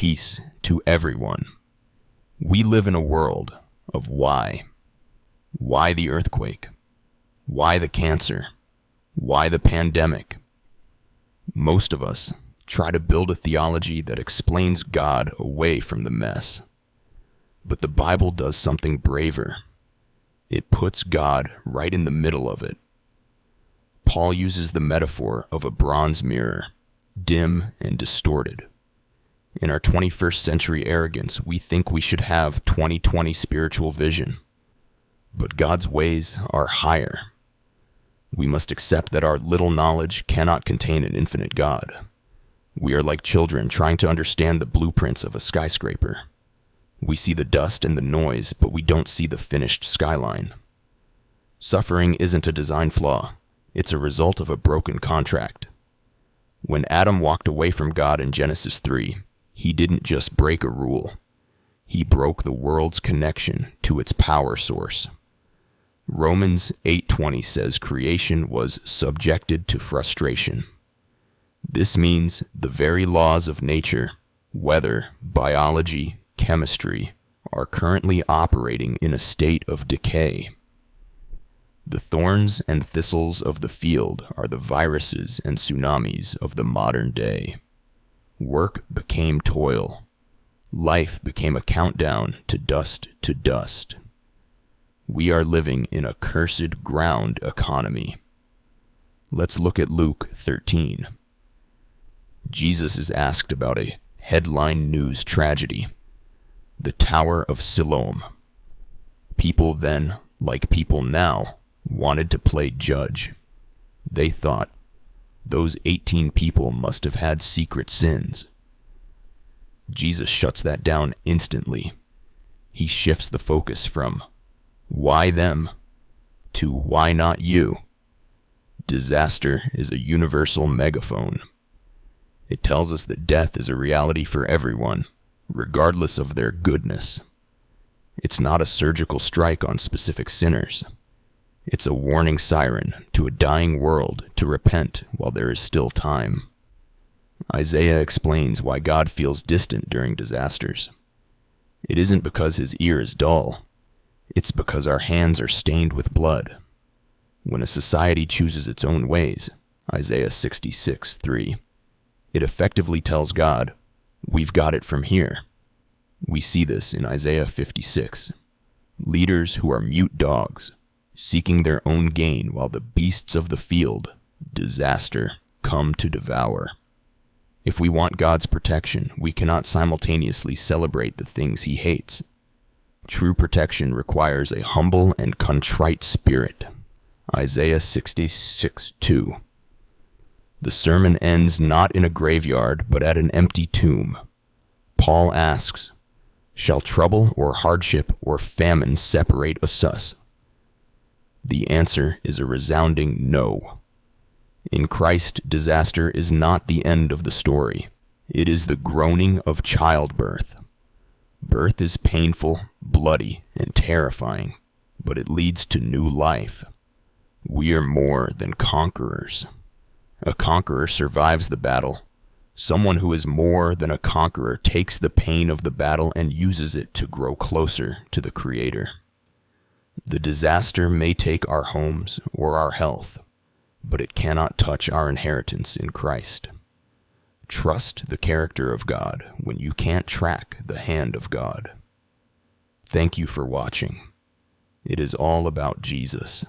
peace to everyone. We live in a world of why. Why the earthquake? Why the cancer? Why the pandemic? Most of us try to build a theology that explains God away from the mess. But the Bible does something braver. It puts God right in the middle of it. Paul uses the metaphor of a bronze mirror, dim and distorted. In our 21st century arrogance, we think we should have 20/20 spiritual vision. But God's ways are higher. We must accept that our little knowledge cannot contain an infinite God. We are like children trying to understand the blueprints of a skyscraper. We see the dust and the noise, but we don't see the finished skyline. Suffering isn't a design flaw. It's a result of a broken contract. When Adam walked away from God in Genesis 3, he didn't just break a rule. He broke the world's connection to its power source. Romans 8:20 says creation was subjected to frustration. This means the very laws of nature, weather, biology, chemistry, are currently operating in a state of decay. The thorns and thistles of the field are the viruses and tsunamis of the modern day. Work became toil. Life became a countdown to dust to dust. We are living in a cursed ground economy. Let's look at Luke 13. Jesus is asked about a headline news tragedy, the Tower of Siloam. People then, like people now, wanted to play judge. They thought, those 18 people must have had secret sins. Jesus shuts that down instantly. He shifts the focus from why them to why not you. Disaster is a universal megaphone. It tells us that death is a reality for everyone, regardless of their goodness. It's not a surgical strike on specific sinners. It's a warning siren to a dying world to repent while there is still time. Isaiah explains why God feels distant during disasters. It isn't because his ear is dull. It's because our hands are stained with blood. When a society chooses its own ways, Isaiah 66:3, it effectively tells God, we've got it from here. We see this in Isaiah 56. Leaders who are mute dogs, seeking their own gain while the beasts of the field, disaster, come to devour. If we want God's protection, we cannot simultaneously celebrate the things he hates. True protection requires a humble and contrite spirit. Isaiah 66:2. The sermon ends not in a graveyard, but at an empty tomb. Paul asks, shall trouble or hardship or famine separate us? The answer is a resounding no. In Christ, disaster is not the end of the story. It is the groaning of childbirth. Birth is painful, bloody, and terrifying, but it leads to new life. We are more than conquerors. A conqueror survives the battle. Someone who is more than a conqueror takes the pain of the battle and uses it to grow closer to the Creator. The disaster may take our homes or our health, but it cannot touch our inheritance in Christ. Trust the character of God when you can't track the hand of God. Thank you for watching. It is all about Jesus.